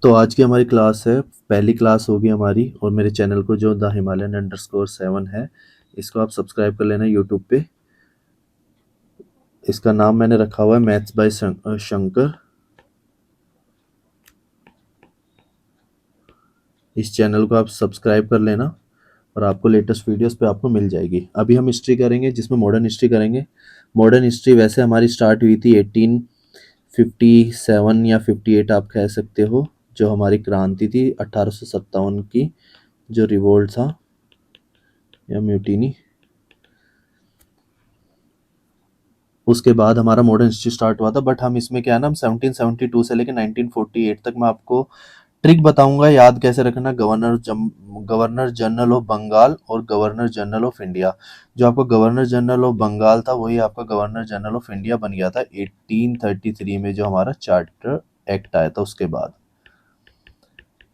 तो आज की हमारी क्लास है, पहली क्लास होगी हमारी। और मेरे चैनल को जो द हिमालयन अंडरस्कोर 7 है, इसको आप सब्सक्राइब कर लेना यूट्यूब पे। इसका नाम मैंने रखा हुआ है मैथ्स बाय शंकर। इस चैनल को आप सब्सक्राइब कर लेना और आपको लेटेस्ट वीडियोस पे आपको मिल जाएगी। अभी हम हिस्ट्री करेंगे, जिसमें मॉडर्न हिस्ट्री करेंगे। मॉडर्न हिस्ट्री वैसे हमारी स्टार्ट हुई थी 1857 या 58 आप कह सकते हो, जो हमारी क्रांति थी 1857 की, जो रिवोल्ट था या म्यूटिनी। उसके बाद हमारा मॉडर्न हिस्ट्री स्टार्ट हुआ था। बट हम इसमें क्या है ना, हम 1772 से लेकर 1948 तक मैं आपको ट्रिक बताऊंगा याद कैसे रखना। गवर्नर जनरल ऑफ बंगाल और गवर्नर जनरल ऑफ इंडिया। जो आपका गवर्नर जनरल ऑफ बंगाल था, वही आपका गवर्नर जनरल ऑफ इंडिया बन गया था 1833 में, जो हमारा चार्टर एक्ट आया था उसके बाद।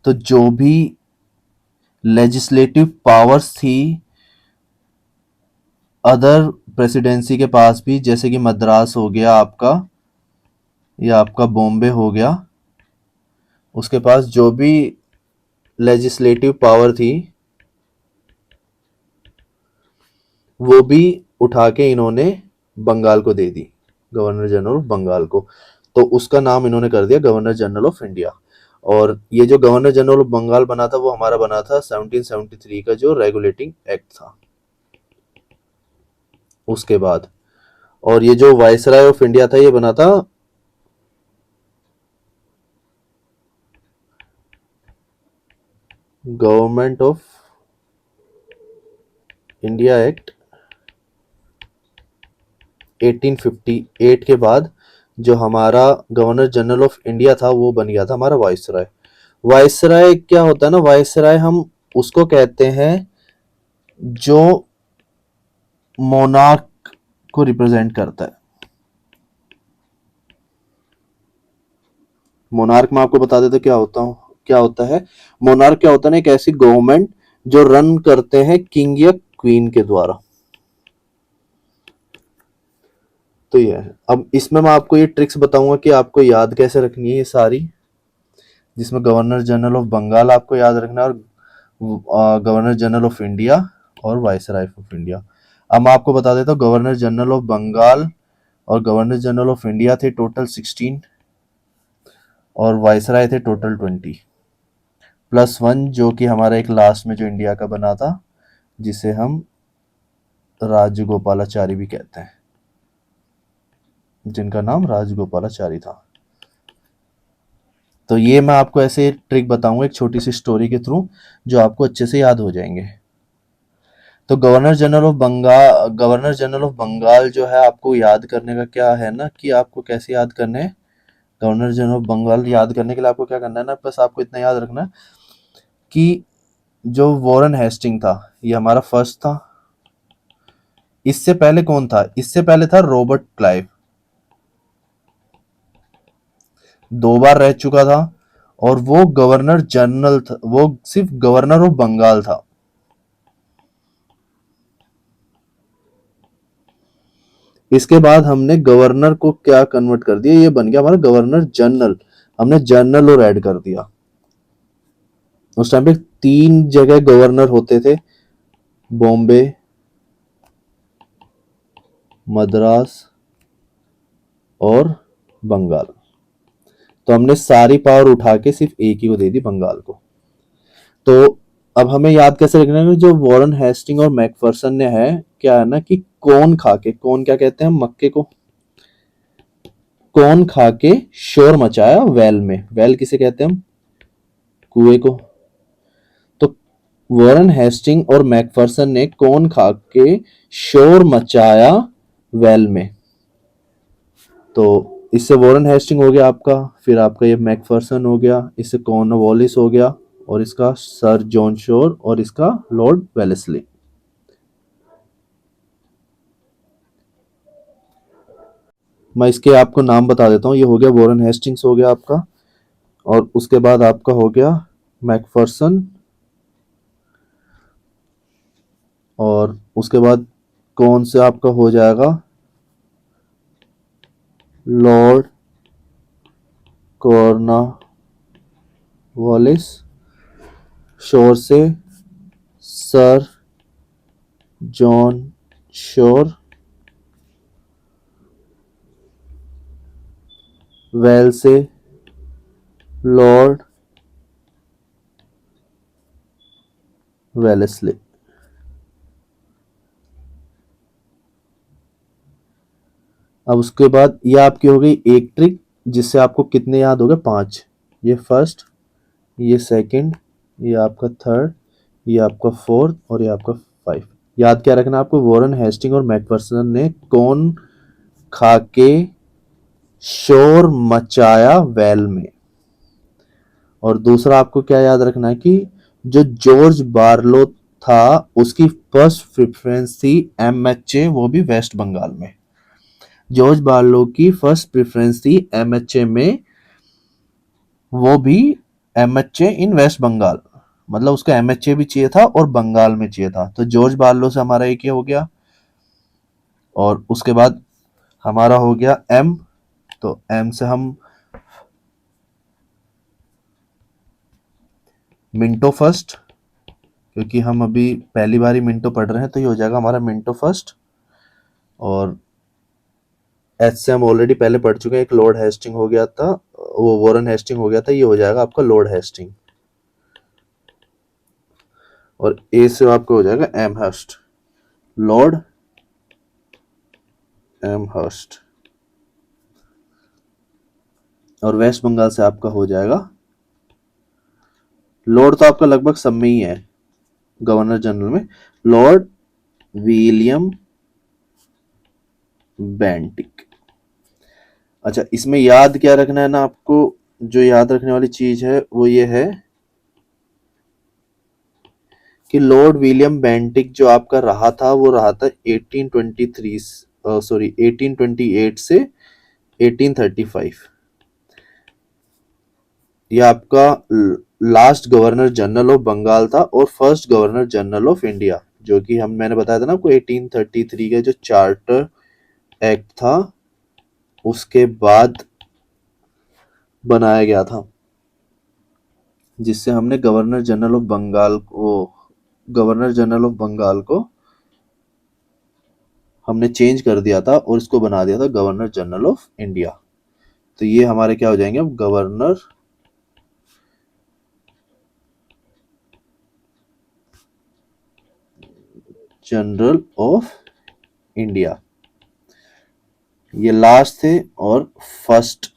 तो जो भी लेजिस्लेटिव पावर्स थी अदर प्रेसिडेंसी के पास भी, जैसे कि मद्रास हो गया आपका, या आपका बॉम्बे हो गया, उसके पास जो भी लेजिस्लेटिव पावर थी वो भी उठा के इन्होंने बंगाल को दे दी, गवर्नर जनरल ऑफ बंगाल को। तो उसका नाम इन्होंने कर दिया गवर्नर जनरल ऑफ इंडिया। और ये जो गवर्नर जनरल ऑफ बंगाल बना था, वो हमारा बना था 1773 का जो रेगुलेटिंग एक्ट था उसके बाद। और ये जो वायसराय ऑफ इंडिया था, ये बना था गवर्नमेंट ऑफ इंडिया एक्ट 1858 के बाद। जो हमारा गवर्नर जनरल ऑफ इंडिया था, वो बन गया था हमारा वायसराय। वायसराय क्या होता है ना, वायसराय हम उसको कहते हैं जो मोनार्क को रिप्रेजेंट करता है। मोनार्क में आपको बता देते क्या होता है। मोनार्क क्या होता है ना, एक ऐसी गवर्नमेंट जो रन करते हैं किंग या क्वीन के द्वारा। तो ये है। अब इसमें मैं आपको ये ट्रिक्स बताऊंगा कि आपको याद कैसे रखनी है ये सारी, जिसमें गवर्नर जनरल ऑफ बंगाल आपको याद रखना है, और गवर्नर जनरल ऑफ इंडिया और वायसराय ऑफ इंडिया। अब मैं आपको बता देता हूँ, गवर्नर जनरल ऑफ बंगाल और गवर्नर जनरल ऑफ इंडिया थे टोटल 16, और वायसराय थे टोटल 20 प्लस 1, जो कि हमारा एक लास्ट में जो इंडिया का बना था, जिसे हम राजगोपालाचारी भी कहते हैं, जिनका नाम राजगोपालाचारी था। तो ये मैं आपको ऐसे ट्रिक बताऊंगा एक छोटी सी स्टोरी के थ्रू, जो आपको अच्छे से याद हो जाएंगे। तो गवर्नर जनरल ऑफ बंगाल जो है, आपको याद करने का क्या है ना, कि आपको कैसे याद करने हैं। गवर्नर जनरल ऑफ बंगाल याद करने के लिए आपको क्या करना है ना, बस आपको इतना याद रखना है कि जो वॉरेन हेस्टिंग था, ये हमारा फर्स्ट था। इससे पहले कौन था, इससे पहले था रॉबर्ट क्लाइव, 2 बार रह चुका था। और वो गवर्नर जनरल था, वो सिर्फ गवर्नर ऑफ बंगाल था। इसके बाद हमने गवर्नर को क्या कन्वर्ट कर दिया, ये बन गया हमारा गवर्नर जनरल। हमने जनरल और ऐड कर दिया। उस टाइम पे 3 जगह गवर्नर होते थे, बॉम्बे, मद्रास और बंगाल। तो हमने सारी पावर उठा के सिर्फ एक ही को दे दी, बंगाल को। तो अब हमें याद कैसे रखना है, जो वॉरेन हेस्टिंग और मैकफर्सन ने है, क्या है ना कि कौन खा के, कौन क्या कहते हैं मक्के को, कौन खा के शोर मचाया वेल में। वेल किसे कहते हैं हम, कुएं को। तो वॉरेन हेस्टिंग और मैकफर्सन ने कौन खा के शोर मचाया वेल में। तो इससे वॉरेन हेस्टिंग हो गया आपका, फिर आपका ये मैकफर्सन हो गया, इससे कॉर्नवालिस हो गया, और इसका सर जॉन शोर, और इसका लॉर्ड वेलेस्ली। मैं इसके आपको नाम बता देता हूँ। ये हो गया वॉरेन हेस्टिंग्स हो गया आपका, और उसके बाद आपका हो गया मैकफर्सन, और उसके बाद कौन से आपका हो जाएगा, लॉर्ड कॉर्नवालिस। वॉलिस, शोर से सर जॉन शोर, वेल से लॉर्ड वेलेस्ली। अब उसके बाद ये आपकी हो गई एक ट्रिक, जिससे आपको कितने याद हो गए, 5। ये फर्स्ट, ये सेकंड, ये आपका थर्ड, ये आपका फोर्थ और ये आपका 5। याद क्या रखना आपको, वॉरेन हेस्टिंग और मैकफर्सन ने कौन खा के शोर मचाया वेल में। और दूसरा आपको क्या याद रखना है कि जो जॉर्ज बार्लो था उसकी फर्स्ट प्रेफरेंस थी एमएचए, वो भी वेस्ट बंगाल में। जॉर्ज बार्लो की फर्स्ट प्रेफरेंस थी एमएचए में, वो भी एमएचए इन वेस्ट बंगाल, मतलब उसका एमएचए भी चाहिए था और बंगाल में चाहिए था। तो जॉर्ज बार्लो से हमारा एक ही हो गया, और उसके बाद हमारा हो गया एम। तो एम से हम मिंटो फर्स्ट, क्योंकि हम अभी पहली बार ही मिंटो पढ़ रहे हैं, तो ये हो जाएगा हमारा मिंटो फर्स्ट। और एच से हम ऑलरेडी पहले पढ़ चुके हैं, एक लॉर्ड हेस्टिंग हो गया था, वो वॉरेन हेस्टिंग हो गया था, ये हो जाएगा आपका लॉर्ड हेस्टिंग। और ए से आपको हो जाएगा Amherst, lord Amherst. और वेस्ट बंगाल से आपका हो जाएगा, लॉर्ड तो आपका लगभग सब में ही है गवर्नर जनरल में, लॉर्ड विलियम बेंटिक। अच्छा, इसमें याद क्या रखना है ना आपको, जो याद रखने वाली चीज है वो ये है कि लॉर्ड विलियम बेंटिक जो आपका रहा था, वो रहा था 1828 से 1835। ये आपका last governor general of Bengal था और first governor general of India, जो कि मैंने बताया था ना आपको 1833 का जो चार्टर एक्ट था उसके बाद बनाया गया था, जिससे हमने गवर्नर जनरल ऑफ बंगाल को हमने चेंज कर दिया था और इसको बना दिया था गवर्नर जनरल ऑफ इंडिया। तो ये हमारे क्या हो जाएंगे अब, गवर्नर जनरल ऑफ इंडिया। ये लास्ट थे, और first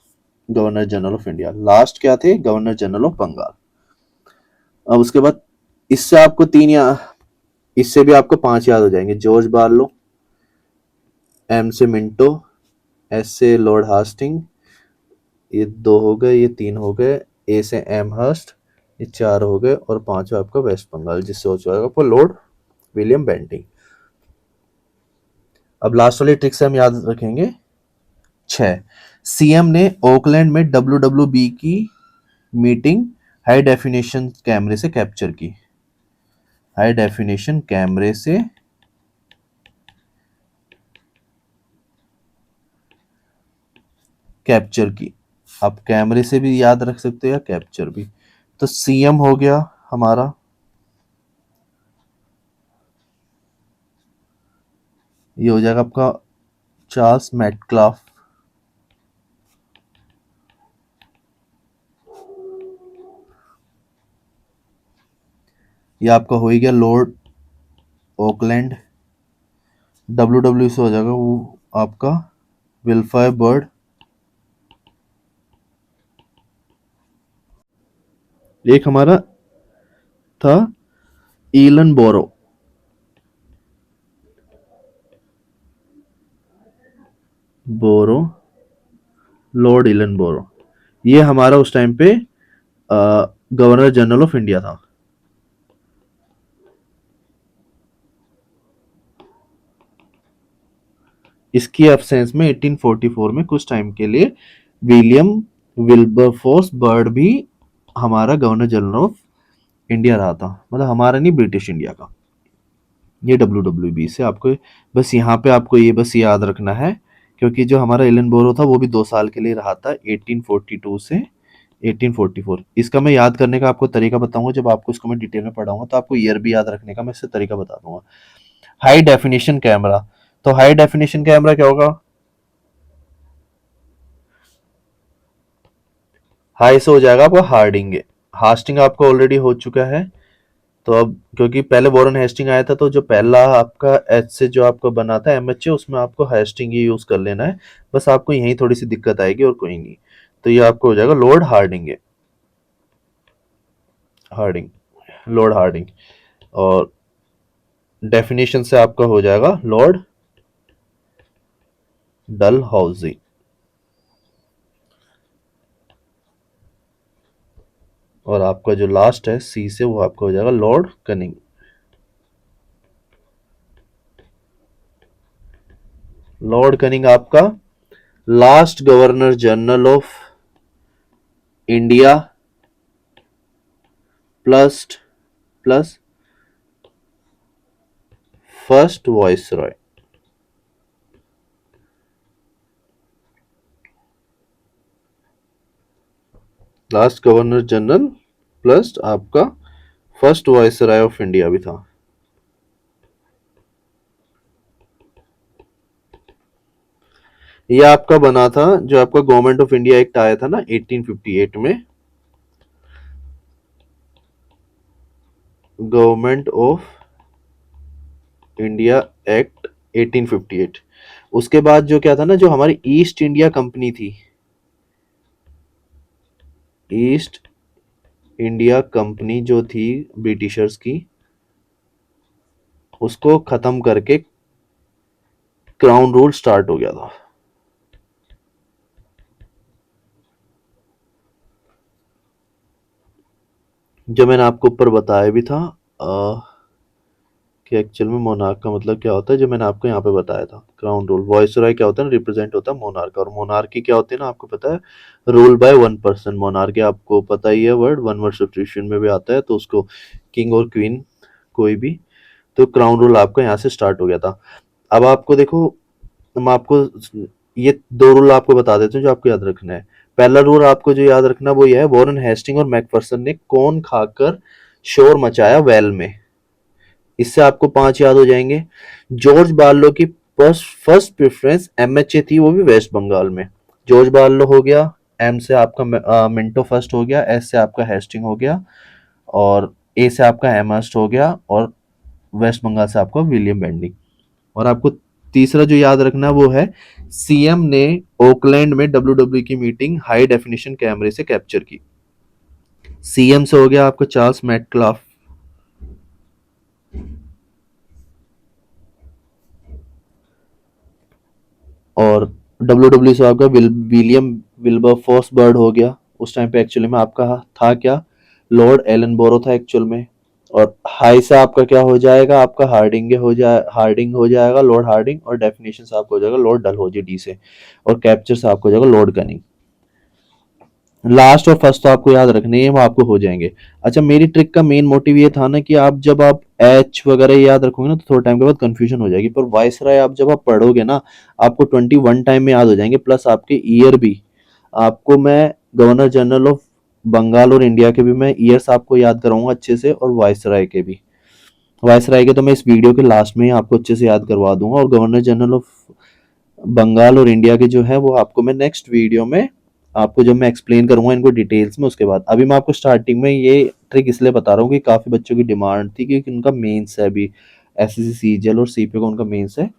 governor general of India. Last क्या थे, गवर्नर जनरल ऑफ बंगाल। अब उसके बाद इससे आपको इससे भी आपको 5 याद हो जाएंगे, जॉर्ज बार्लो, एम से मिंटो, एस से लॉर्ड हास्टिंग, ये 2 हो गए, ये 3 हो गए, ए से एम हर्स्ट, ये 4 हो गए, और 5 आपका वेस्ट बंगाल, जिससे हो जाएगा आपको लॉर्ड विलियम बेंटिक। अब लास्ट वाली ट्रिक से हम याद रखेंगे 6। सीएम ने ओकलैंड में डब्ल्यूडब्ल्यूबी की मीटिंग हाई डेफिनेशन कैमरे से कैप्चर की। हाई डेफिनेशन कैमरे से कैप्चर की। आप कैमरे से भी याद रख सकते हो या कैप्चर भी। तो सीएम हो गया हमारा, ये हो जाएगा आपका चार्ल्स मैटक्लाफ। ये आपका हो ही गया लॉर्ड ओकलैंड। डब्ल्यूडब्ल्यू से हो जाएगा वो आपका विल्फायर बर्ड। एक हमारा था ईलन बोरो, लॉर्ड ईलन बोरो। ये हमारा उस टाइम पे गवर्नर जनरल ऑफ इंडिया था। इसकी एब्सेंस में 1844 में कुछ टाइम के लिए विलियम विल्बरफोर्स बर्ड भी हमारा गवर्नर जनरल ऑफ इंडिया रहा था, मतलब हमारा नहीं, ब्रिटिश इंडिया का। ये डब्ल्यूडब्ल्यूबी से आपको बस यहाँ पे आपको ये बस याद रखना है, क्योंकि जो हमारा एलन बोरो था वो भी 2 साल के लिए रहा था, 1842 से 1844। इसका मैं याद करने का आपको तरीका बताऊंगा, जब आपको इसको मैं डिटेल में पढ़ाऊंगा तो आपको ईयर भी याद रखने का मैं इससे तरीका बता दूंगा। हाई डेफिनेशन कैमरा, तो हाई डेफिनेशन कैमरा क्या होगा, हाई से हो जाएगा आपका हार्डिंग। हास्टिंग आपका ऑलरेडी हो चुका है, तो अब क्योंकि पहले वॉरेन हेस्टिंग आया था, तो जो पहला आपका एच से जो आपको बना था एमएचए, उसमें आपको हेस्टिंग ही यूज कर लेना है। बस आपको यही थोड़ी सी दिक्कत आएगी और कोई नहीं। तो ये आपको हो जाएगा lord Hardinge. Hardinge, lord Hardinge. और डेफिनेशन से आपका हो जाएगा लॉर्ड डलहौजी। और आपका जो लास्ट है सी से, वो आपका हो जाएगा लॉर्ड कनिंग। लॉर्ड कनिंग आपका last governor general of India plus plus first viceroy. Last governor general plus आपका फर्स्ट वाइसरॉय ऑफ इंडिया भी था। ये आपका बना था जो आपका गवर्नमेंट ऑफ इंडिया एक्ट आया था ना 1858 में, गवर्नमेंट ऑफ इंडिया एक्ट 1858। उसके बाद जो क्या था ना, जो हमारी ईस्ट इंडिया कंपनी थी, ईस्ट इंडिया कंपनी जो थी ब्रिटिशर्स की, उसको खत्म करके क्राउन रूल स्टार्ट हो गया था। जो मैंने आपको ऊपर बताया भी था कि एक्चुअल में मोनार्क का मतलब क्या होता है, जो मैंने आपको यहाँ पे बताया था। क्राउन रूल, वॉइसरॉय क्या होता है, रिप्रेजेंट होता है मोनार्क, और मोनार्की क्या होती है ना, आपको पता है, rule by one person. Monarchy आपको पता ही है, वर्ड वन वर्ड सब्स्टिट्यूशन में भी आता है, तो उसको किंग और क्वीन कोई भी। तो क्राउन रूल आपका यहाँ से स्टार्ट हो गया था। अब आपको देखो, मैं आपको ये दो रूल आपको बता देते हैं जो आपको याद रखना है। पहला रूल आपको जो याद रखना वो ये है, वॉरेन हेस्टिंग और मैकफर्सन ने कौन खाकर शोर मचाया वेल में। इससे आपको 5 याद हो जाएंगे। जॉर्ज बार्लो की फर्स्ट प्रेफरेंस एमएचए थी, वो भी वेस्ट बंगाल में। जॉर्ज बार्लो हो गया, एम से आपका मिंटो फर्स्ट हो गया, एस से आपका हेस्टिंग हो गया, और ए से आपका एमहर्स्ट हो गया, और वेस्ट बंगाल से आपका विलियम बेंडिंग। और आपको तीसरा जो याद रखना वो है, सीएम ने ओकलैंड में डब्ल्यूडब्ल्यू की मीटिंग हाई डेफिनेशन कैमरे से कैप्चर की। सीएम से हो गया आपको चार्ल्स मैटक्लाफ, और डब्ल्यूडब्ल्यू से आपका विलियम विल्बर बर्ड हो गया। उस टाइम पे एक्चुअली में आपका था क्या, लॉर्ड एलन बोरो था एक्चुअल में। और हाई से आपका क्या हो जाएगा, आपका हार्डिंग हो जाएगा, लॉर्ड हार्डिंग। और डेफिनेशन से आपको हो जाएगा लॉर्ड डलहौजी डी से। और कैप्चर से आपको हो जाएगा लॉर्ड कनिंग। लास्ट और फर्स्ट तो आपको याद रखने हैं, वो आपको हो जाएंगे। अच्छा, मेरी ट्रिक का मेन मोटिव ये था ना कि आप जब आप एच वगैरह याद रखोगे ना, तो थोड़ा टाइम के बाद कंफ्यूजन हो जाएगी, पर वाइसराय आप जब आप पढ़ोगे ना, आपको 21 टाइम में याद हो जाएंगे, प्लस आपके ईयर भी। आपको मैं गवर्नर जनरल ऑफ बंगाल और इंडिया के भी मैं ईयर्स आपको याद कराऊंगा अच्छे से, और वाइसराय के भी। वाइसराय के तो मैं इस वीडियो के लास्ट में ही आपको अच्छे से याद करवा दूंगा, और गवर्नर जनरल ऑफ बंगाल और इंडिया के जो है वो आपको मैं नेक्स्ट वीडियो में, आपको जब मैं एक्सप्लेन करूंगा इनको डिटेल्स में, उसके बाद। अभी मैं आपको स्टार्टिंग में ये ट्रिक इसलिए बता रहा हूँ कि काफ़ी बच्चों की डिमांड थी, क्योंकि उनका मेंस है अभी, एसएससी सीजीएल और सीपीओ का उनका मेंस है,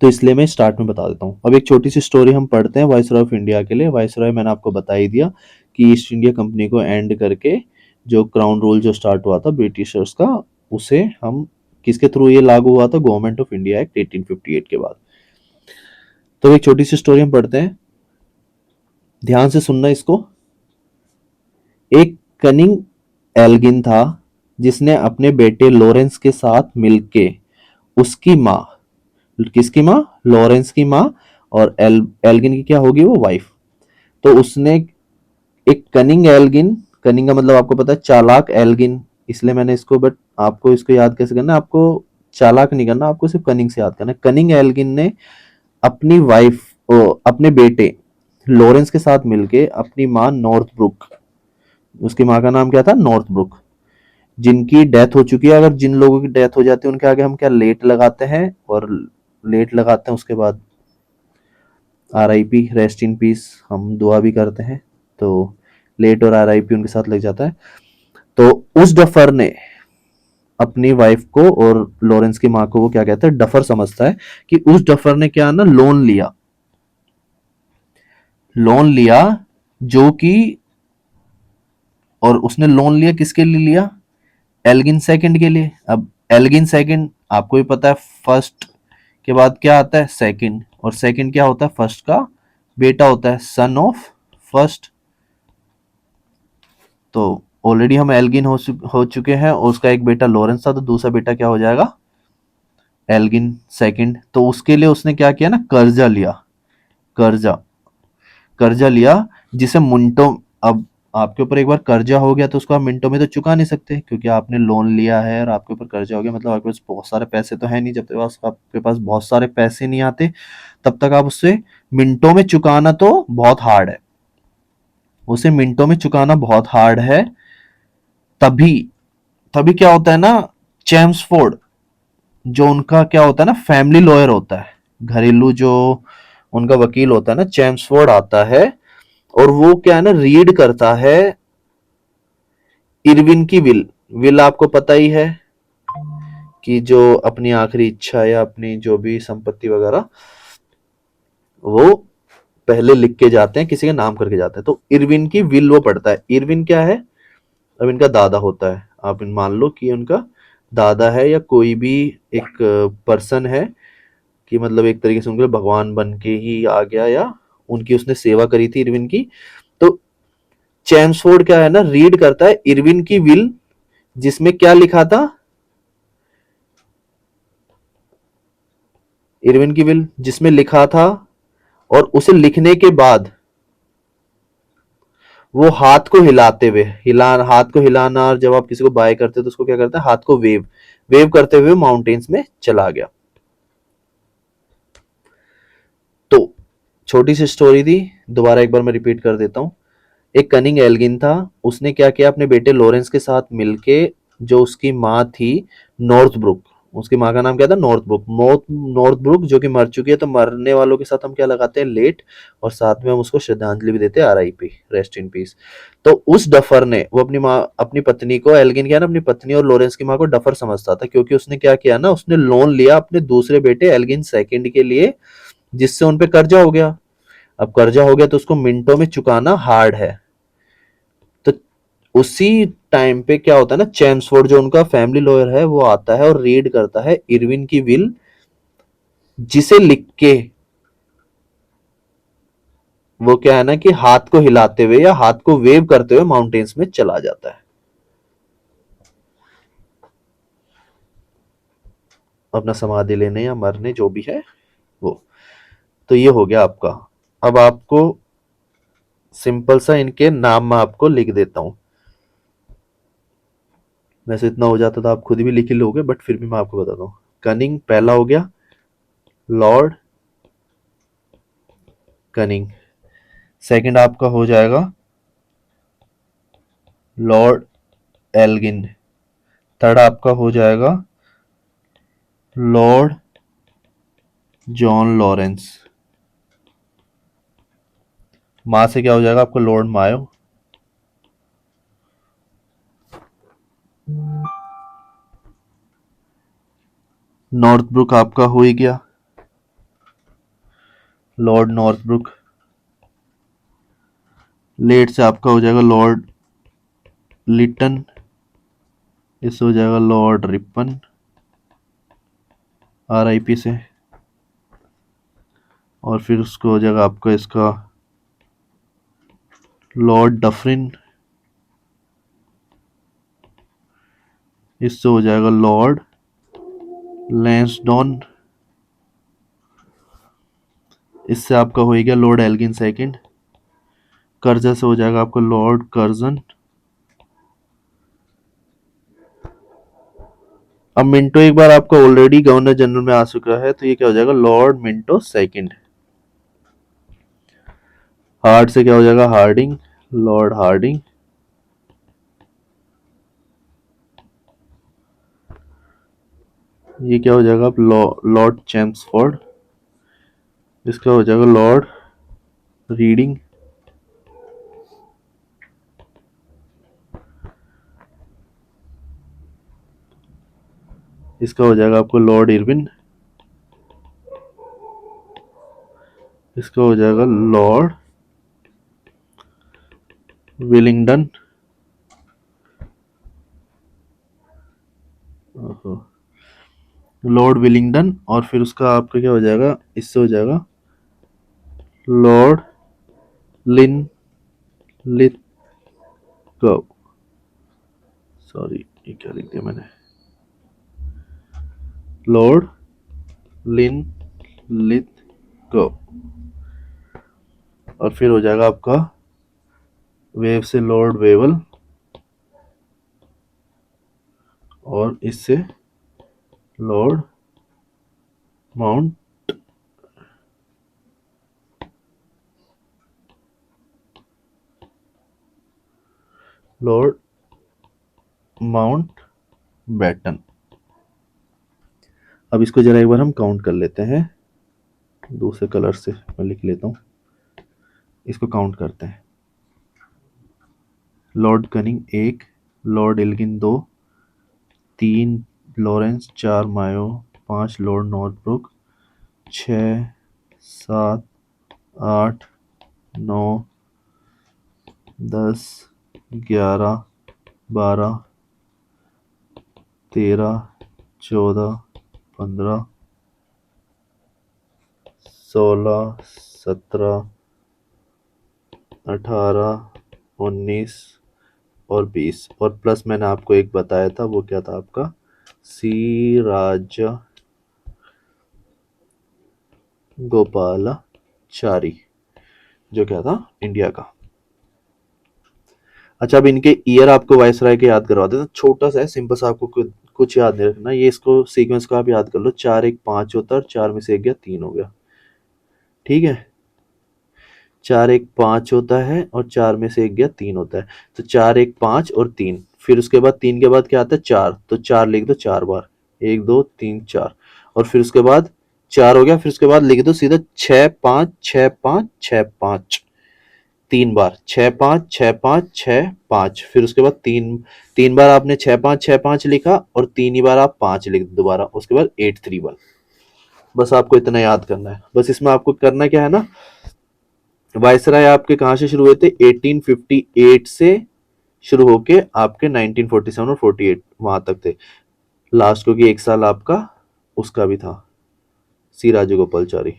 तो इसलिए मैं स्टार्ट में बता देता हूँ। अब एक छोटी सी स्टोरी हम पढ़ते हैं वाइसरॉय ऑफ इंडिया के लिए। वाइसरॉय मैंने आपको बता ही दिया कि ईस्ट इंडिया कंपनी को एंड करके जो क्राउन रूल जो स्टार्ट हुआ था ब्रिटिशर्स का, उसे हम किसके थ्रू ये लागू हुआ था, गवर्नमेंट ऑफ इंडिया एक्ट 1858 के बाद। तो एक छोटी सी स्टोरी हम पढ़ते हैं, ध्यान से सुनना इसको। एक कनिंग एल्गिन था जिसने अपने बेटे लॉरेंस के साथ मिलके उसकी माँ, किसकी माँ, लॉरेंस की माँ, और एल्गिन की क्या होगी, वो वाइफ। तो उसने एक कनिंग एल्गिन, कनिंग का मतलब आपको पता है चालाक, एल्गिन, इसलिए मैंने इसको, बट आपको इसको याद कैसे करना है, आपको चालाक नहीं करना, आपको सिर्फ कनिंग से याद करना है। कनिंग एल्गिन ने अपनी वाइफ, अपने बेटे लॉरेंस के साथ मिलके अपनी माँ नॉर्थब्रुक, उसकी माँ का नाम क्या था, नॉर्थब्रुक, जिनकी डेथ हो चुकी है, अगर जिन लोगों की डेथ हो जाती है उनके आगे हम क्या लेट लगाते हैं, और लेट लगाते हैं उसके बाद RIP, रेस्ट इन पीस, हम दुआ भी करते हैं, तो लेट और RIP उनके साथ लग जाता है। तो उस डफर ने अपनी वाइफ को और लॉरेंस की माँ को वो क्या कहता है, डफर समझता है कि उस डफर ने क्या ना लोन लिया, लोन लिया जो कि, और उसने लोन लिया किसके लिए लिया, एल्गिन सेकंड के लिए। अब एल्गिन सेकंड आपको भी पता है, फर्स्ट के बाद क्या आता है, सेकंड, और सेकंड क्या होता है, फर्स्ट का बेटा होता है, सन ऑफ फर्स्ट। तो ऑलरेडी हम एल्गिन हो चुके हैं, और उसका एक बेटा लॉरेंस था, तो दूसरा बेटा क्या हो जाएगा, एल्गिन सेकंड। तो उसके लिए उसने क्या किया ना, कर्जा लिया, कर्जा, कर्जा लिया, जिसे मिनटों, अब आपके ऊपर एक बार कर्जा हो गया तो उसको आप मिनटों में तो चुका नहीं सकते, क्योंकि आपने लोन लिया है और आपके ऊपर कर्जा हो गया, मतलब आपके पास बहुत सारे पैसे तो है नहीं, जब तक आपके पास बहुत सारे पैसे नहीं आते तब तक आप उससे मिनटों में चुकाना तो बहुत हार्ड है, उसे मिनटों में चुकाना बहुत हार्ड है। तभी तभी क्या होता है ना, चेम्सफोर्ड, जो उनका क्या होता है ना, फैमिली लॉयर होता है, घरेलू जो उनका वकील होता है ना, चेम्सफोर्ड आता है, और वो क्या है ना, रीड करता है इरविन की विल। विल आपको पता ही है कि जो अपनी आखिरी इच्छा या अपनी जो भी संपत्ति वगैरह वो पहले लिख के जाते हैं, किसी के नाम करके जाते हैं, तो इरविन की विल वो पढ़ता है। इरविन क्या है, अब इनका दादा होता है, आप मान लो कि उनका दादा है, या कोई भी एक पर्सन है, कि मतलब एक तरीके से उनके लिए भगवान बन के ही आ गया, या उनकी उसने सेवा करी थी इरविन की। तो चैम्सफोर्ड क्या है ना, रीड करता है इरविन की विल, जिसमें क्या लिखा था, इरविन की विल जिसमें लिखा था, और उसे लिखने के बाद वो हाथ को हिलाते हुए, हाथ को हिलाना, और जब आप किसी को बाय करते हो तो उसको क्या करते हैं, हाथ को वेव वेव करते हुए माउंटेन्स में चला गया। तो छोटी सी स्टोरी थी, दोबारा एक बार मैं रिपीट कर देता हूँ। एक कनिंग एल्गिन था, उसने क्या किया, अपने बेटे लॉरेंस के साथ मिलके, जो उसकी माँ थी नॉर्थब्रुक, उसकी माँ का नाम क्या था, नॉर्थब्रुक, नॉर्थब्रुक जो कि मर चुकी है, तो मरने वालों के साथ हम क्या लगाते हैं, लेट, और साथ में हम उसको श्रद्धांजलि भी देते हैं, RIP, रेस्ट इन पीस। तो उस डफर ने, वो अपनी माँ, अपनी पत्नी को, एल्गिन क्या ना, अपनी पत्नी और लॉरेंस की माँ को डफर समझता था, क्योंकि उसने क्या किया ना, उसने लोन लिया अपने दूसरे बेटे एल्गिन सेकंड के लिए, जिससे उन पे कर्जा हो गया। अब कर्जा हो गया तो उसको मिनटों में चुकाना हार्ड है। तो उसी टाइम पे क्या होता है ना, चैम्सफोर्ड जो उनका फैमिली लॉयर है, वो आता है और रीड करता है इरविन की विल, जिसे लिख के वो क्या है ना, कि हाथ को हिलाते हुए या हाथ को वेव करते हुए माउंटेन्स में चला जाता है, अपना समाधि लेने या मरने, जो भी है वो। तो ये हो गया आपका। अब आपको सिंपल सा इनके नाम मैं आपको लिख देता हूं, वैसे इतना हो जाता तो आप खुद भी लिख ही लोगे, बट फिर भी मैं आपको बताता हूँ। कनिंग पहला हो गया, लॉर्ड कनिंग। सेकंड आपका हो जाएगा लॉर्ड एल्गिन। थर्ड आपका हो जाएगा लॉर्ड जॉन लॉरेंस। माँ से क्या हो जाएगा आपका, लॉर्ड मायो। नॉर्थब्रुक आपका हो ही गया, लॉर्ड नॉर्थब्रुक। लेट से आपका हो जाएगा लॉर्ड लिटन। इससे हो जाएगा लॉर्ड रिपन, RIP से। और फिर उसको हो जाएगा आपका इसका लॉर्ड डफरिन। इससे हो जाएगा लॉर्ड लैंसडॉन। इससे आपका हो गया लॉर्ड एल्गिन सेकंड। कर्जा से हो जाएगा आपका लॉर्ड कर्जन। अब मिंटो एक बार आपका ऑलरेडी गवर्नर जनरल में आ चुका है, तो ये क्या हो जाएगा, लॉर्ड मिंटो सेकंड। हार्ड से क्या हो जाएगा, हार्डिंग, लॉर्ड हार्डिंग। ये क्या हो जाएगा, अब लॉर्ड चैम्सफोर्ड। इसका हो जाएगा लॉर्ड रीडिंग। इसका हो जाएगा आपको लॉर्ड इरविन। इसका हो जाएगा लॉर्ड विलिंगडन। लॉर्ड विलिंगडन, और फिर उसका आपका क्या हो जाएगा, इससे हो जाएगा लॉर्ड लिन लिथगो। सॉरी, ये क्या लिख दिया मैंने, लॉर्ड लिन लिथगो। और फिर हो जाएगा आपका वेव से लॉर्ड वेवल, और इससे lord Mount lord Mountbatten. अब इसको जरा एक बार हम काउंट कर लेते हैं, दूसरे कलर से मैं लिख लेता हूँ। इसको काउंट करते हैं। Lord Canning 1, lord Elgin 2, 3 Lawrence, 4 Mayo, 5 lord Northbrook, 6 7 8 9 10 11 12 13 14 15 16 17 18 19 और 20, और प्लस मैंने आपको एक बताया था, वो क्या था आपका, सिराज गोपालाचारी, जो क्या था, इंडिया का। अच्छा, अब इनके ईयर आपको वायसराय के याद करवा देता हूँ। छोटा सा है, सिंपल सा, आपको कुछ याद नहीं रखना। ये इसको सीक्वेंस को आप याद कर लो। 4 1 5 होता है, और 4 में से 1 गया 3 हो गया। ठीक है, 4 1 5 होता है, और 4 में से 1 गया 3 होता है। तो 4 1 5 और 3, फिर उसके बाद 3 के बाद क्या आता है, 4, तो 4 लिख दो 4 बार, 1 2 3 4, और फिर उसके बाद 4 हो गया, फिर उसके बाद लिख दो सीधा 6 5 6 5 6 5, 3 बार 6 5 6 5 6 5, फिर उसके बाद 3 बार आपने 6 5 6 5 लिखा, और 3 ही बार आप 5 लिख दो दोबारा, उसके बाद 8 3 1। बस आपको इतना याद करना है। बस इसमें आपको करना क्या है ना, वायसराय आपके कहाँ से शुरू हुए थे, 1858 से शुरू होके आपके 1947 और 48 वहां तक थे लास्ट को, कि 1 साल आपका उसका भी था, सी राजगोपालचारी।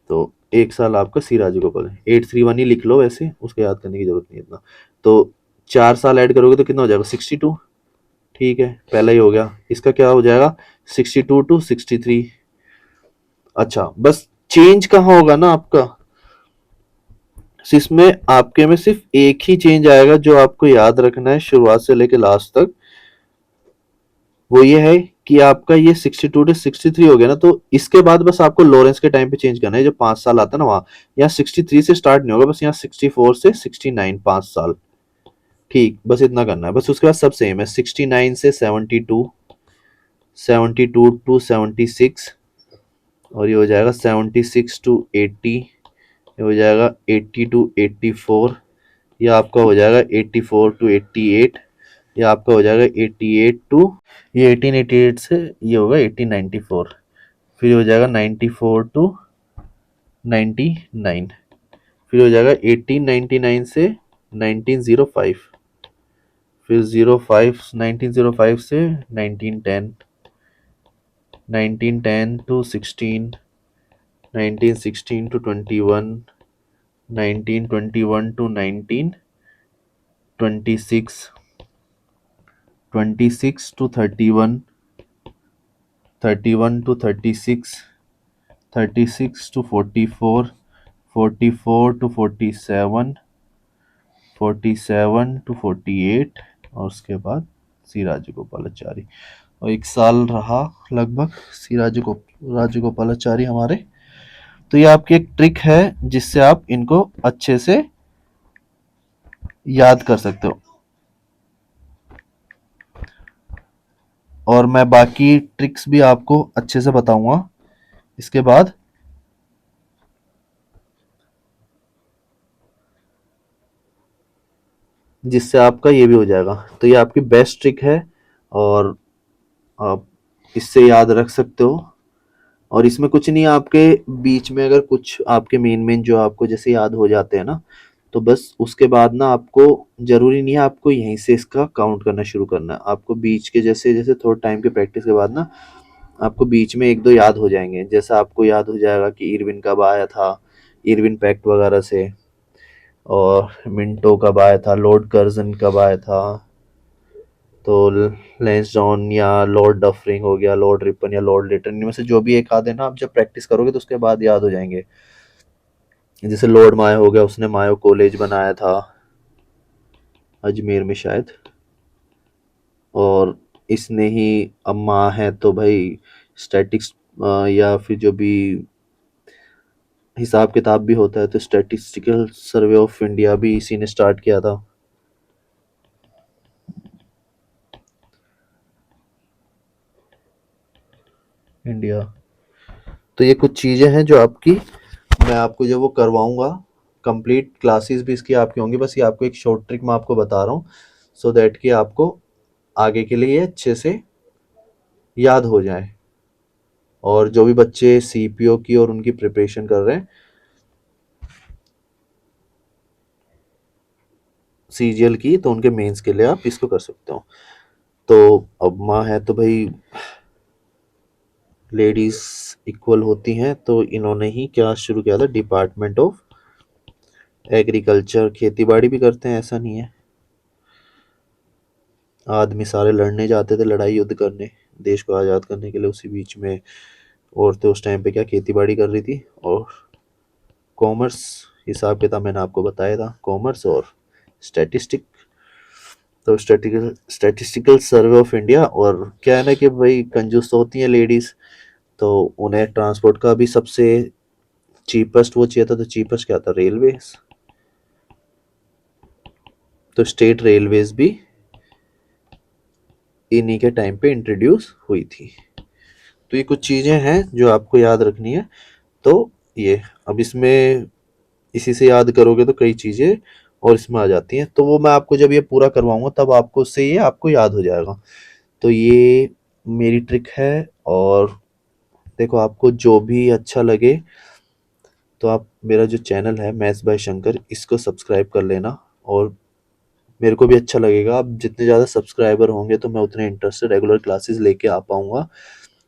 तो 1 साल आपका सी राजगोपाल, 831 ही लिख लो, वैसे उसको याद करने की जरूरत नहीं है इतना। तो 4 साल ऐड करोगे तो कितना हो जाएगा, 62। ठीक है, पहला ही हो गया। इसका क्या हो जाएगा, 62 टू 63। अच्छा, बस चेंज कहाँ होगा ना आपका, इसमें आपके में सिर्फ एक ही चेंज आएगा जो आपको याद रखना है शुरुआत से लेके लास्ट तक। वो ये है कि आपका ये 62 टू 63 हो गया ना, तो इसके बाद बस आपको लॉरेंस के टाइम पे चेंज करना है, जो 5 साल आता है ना वहां। यहाँ 63 से स्टार्ट नहीं होगा, बस यहाँ 64 से 69 5 साल। ठीक, बस इतना करना है। बस उसके बाद सब सेम है, 69 से 72, 72 टू 76, और ये हो जाएगा 76 टू 80, ये हो जाएगा 80 टू 84, ये आपका हो जाएगा 84 टू 88, ये आपका हो जाएगा 88 टू, ये 1888 से ये होगा 1894, फिर हो जाएगा 94 टू 99, फिर हो जाएगा 1899 से 1905, फिर 1905 से 1910, 1910 to 16, 1916 to 21, 1921 to 1926, 26 to 31, 31 to 36, 36 to 44, 44 to 47, 47 to 48, और उसके बाद सी राजगोपालाचारी, और 1 साल रहा लगभग सी राजगोपालाचारी हमारे। तो ये आपकी एक ट्रिक है जिससे आप इनको अच्छे से याद कर सकते हो। और मैं बाकी ट्रिक्स भी आपको अच्छे से बताऊंगा इसके बाद, जिससे आपका ये भी हो जाएगा। तो ये आपकी बेस्ट ट्रिक है और आप इससे याद रख सकते हो। और इसमें कुछ नहीं, आपके बीच में अगर कुछ आपके मेन जो आपको जैसे याद हो जाते हैं ना, तो बस उसके बाद ना आपको जरूरी नहीं है आपको यहीं से इसका काउंट करना शुरू करना है। आपको बीच के जैसे जैसे थोड़ा टाइम के प्रैक्टिस के बाद ना आपको बीच में एक दो याद हो जाएंगे। जैसा आपको याद हो जाएगा कि इरविन कब आया था, इरविन पैक्ट वगैरह से, और मिंटो कब आया था, लॉर्ड कर्जन कब आया था, तो लैंसडाउन या लॉर्ड डफरिंग हो गया, लॉर्ड रिपन या लॉर्ड लिटन, इनमें से जो भी एक आधे ना आप जब प्रैक्टिस करोगे तो उसके बाद याद हो जाएंगे। जैसे लॉर्ड मायो हो गया, उसने मायो कॉलेज बनाया था अजमेर में शायद, और इसने ही, अब माँ है तो भाई स्टैटिक्स या फिर जो भी हिसाब किताब भी होता है तो स्टैटिस्टिकल सर्वे ऑफ इंडिया भी इसी ने स्टार्ट किया था। इंडिया। तो ये कुछ चीज़ें हैं जो आपकी, मैं आपको जब वो करवाऊंगा, कंप्लीट क्लासेस भी इसकी आपकी होंगी। बस ये आपको एक शॉर्ट ट्रिक मैं आपको बता रहा हूँ सो दैट कि आपको आगे के लिए अच्छे से याद हो जाए। और जो भी बच्चे सीपीओ की और उनकी प्रिपरेशन कर रहे हैं, सीजीएल की, तो उनके मेंस के लिए आप इसको कर सकते हो। तो अब माँ है तो भाई लेडीज इक्वल होती हैं, तो इन्होंने ही क्या शुरू किया था, डिपार्टमेंट ऑफ एग्रीकल्चर। खेती बाड़ी भी करते हैं, ऐसा नहीं है। आदमी सारे लड़ने जाते थे, लड़ाई युद्ध करने, देश को आज़ाद करने के लिए। उसी बीच में औरतें उस टाइम पे क्या खेती बाड़ी कर रही थी। और कॉमर्स, हिसाब किताब मैंने आपको बताया था, कॉमर्स और स्टैटिस्टिक। तो स्टैटिस्टिकल सर्वे ऑफ इंडिया। और क्या है ना कि भाई कंजूस तो होती हैं लेडीज, तो उन्हें ट्रांसपोर्ट का भी सबसे चीपेस्ट वो चाहिए था। तो चीपेस्ट क्या था, रेलवेज। तो स्टेट रेलवेज भी इन्हीं के टाइम पे इंट्रोड्यूस हुई थी। तो ये कुछ चीज़ें हैं जो आपको याद रखनी है। तो ये अब इसमें इसी से याद करोगे तो कई चीज़ें और इसमें आ जाती हैं। तो वो मैं आपको जब ये पूरा करवाऊंगा तब आपको उससे ये आपको याद हो जाएगा। तो ये मेरी ट्रिक है। और देखो, आपको जो भी अच्छा लगे तो आप मेरा जो चैनल है मैथ्स बाय शंकर, इसको सब्सक्राइब कर लेना। और मेरे को भी अच्छा लगेगा, अब जितने ज़्यादा सब्सक्राइबर होंगे तो मैं उतने इंटरेस्ट से रेगुलर क्लासेस लेके आ पाऊंगा।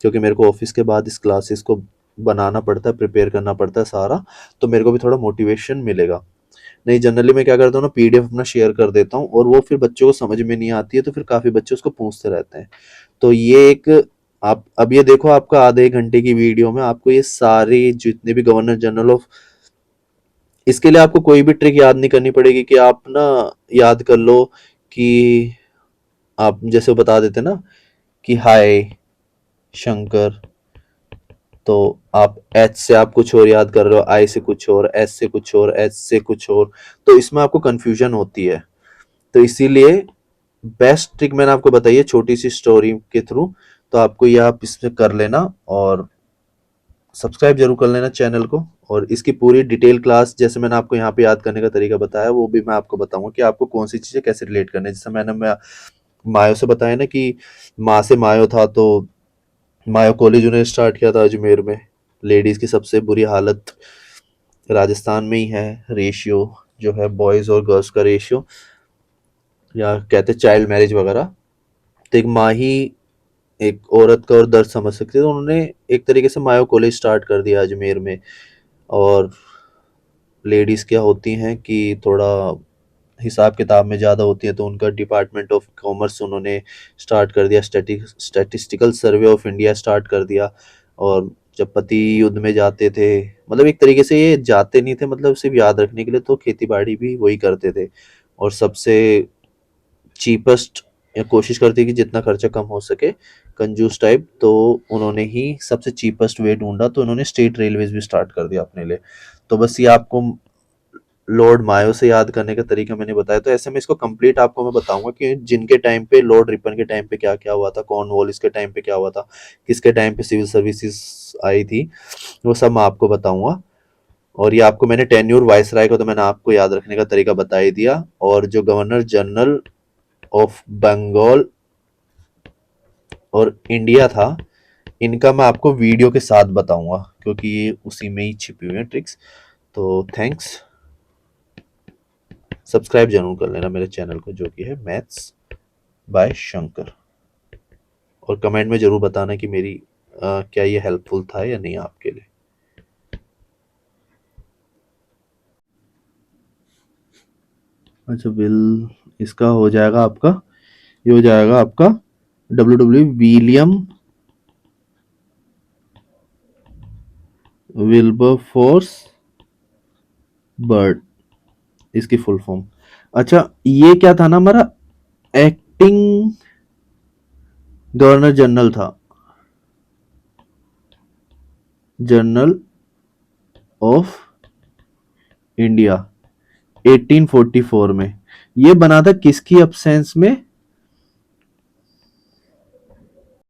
क्योंकि मेरे को ऑफिस के बाद इस क्लासेस को बनाना पड़ता है, प्रिपेयर करना पड़ता है सारा। तो मेरे को भी थोड़ा मोटिवेशन मिलेगा। नहीं, जनरली मैं क्या करता हूँ ना, पीडीएफ अपना शेयर कर देता हूँ और वो फिर बच्चों को समझ में नहीं आती है, तो फिर काफ़ी बच्चे उसको पूछते रहते हैं। तो ये एक, आप अब ये देखो, आपका आधे एक घंटे की वीडियो में आपको ये सारे जितने भी गवर्नर जनरल ऑफ, इसके लिए आपको कोई भी ट्रिक याद नहीं करनी पड़ेगी कि आप ना याद कर लो कि आप जैसे बता देते ना कि हाय शंकर, तो आप एच से आप कुछ और याद कर रहे हो, आई से कुछ और, एस से कुछ और, एच से कुछ और, तो इसमें आपको कंफ्यूजन होती है। तो इसीलिए बेस्ट ट्रिक मैंने आपको बताई है छोटी सी स्टोरी के थ्रू। तो आपको ये आप इसमें कर लेना और सब्सक्राइब जरूर कर लेना चैनल को। और इसकी पूरी डिटेल क्लास जैसे मैंने आपको यहाँ पे याद करने का तरीका बताया, वो भी मैं आपको बताऊंगा कि आपको कौन सी चीज़ें कैसे रिलेट करनी है। जैसे मैं मायो से बताया ना कि माँ से मायो था, तो मायो कॉलेज उन्हें स्टार्ट किया था अजमेर में। लेडीज़ की सबसे बुरी हालत राजस्थान में ही है। रेशियो जो है बॉयज़ और गर्ल्स का रेशियो, या कहते चाइल्ड मैरिज वगैरह। तो एक माँ ही एक औरत का और दर्द समझ सकती है। तो उन्होंने एक तरीके से मायो कॉलेज स्टार्ट कर दिया अजमेर में। और लेडीज़ क्या होती हैं कि थोड़ा हिसाब किताब में ज़्यादा होती है, तो उनका डिपार्टमेंट ऑफ कॉमर्स उन्होंने स्टार्ट कर दिया, statistical survey of India start कर दिया। और जब पति युद्ध में जाते थे, मतलब एक तरीके से ये जाते नहीं थे, मतलब सिर्फ याद रखने के लिए, तो खेती बाड़ी भी वही करते थे। और सबसे चीपेस्ट या कोशिश करती है कि जितना खर्चा कम हो सके, कंजूस टाइप। तो उन्होंने ही सबसे चीपेस्ट वे ढूंढा, तो उन्होंने स्टेट रेलवेज भी स्टार्ट कर दिया अपने लिए। तो बस ये आपको लॉर्ड मायो से याद करने का तरीका मैंने बताया। तो ऐसे में इसको कंप्लीट आपको मैं बताऊंगा कि जिनके टाइम पे, लॉर्ड रिपन के टाइम पे क्या क्या हुआ था, कॉर्नवालिस के टाइम पे क्या हुआ था, किसके टाइम पे सिविल सर्विसेज आई थी, वो सब मैं आपको बताऊंगा। और ये आपको मैंने टेन्योर वायसराय को तो मैंने आपको याद रखने का तरीका बता ही दिया। और जो गवर्नर जनरल ऑफ बंगाल और इंडिया था, इनका मैं आपको वीडियो के साथ बताऊंगा, क्योंकि ये उसी में ही छिपी हुई है ट्रिक्स। तो थैंक्स, सब्सक्राइब जरूर कर लेना मेरे चैनल को, जो कि है मैथ्स बाय शंकर। और कमेंट में जरूर बताना कि मेरी क्या ये हेल्पफुल था या नहीं आपके लिए। अच्छा, बिल इसका हो जाएगा आपका, ये हो जाएगा आपका डब्ल्यू विलियम विल्बरफोर्स बर्ड, इसकी फुल फॉर्म। अच्छा, ये क्या था ना, हमारा एक्टिंग गवर्नर जनरल था, जनरल ऑफ इंडिया 1844 में। ये बना था किसकी अब्सेंस में?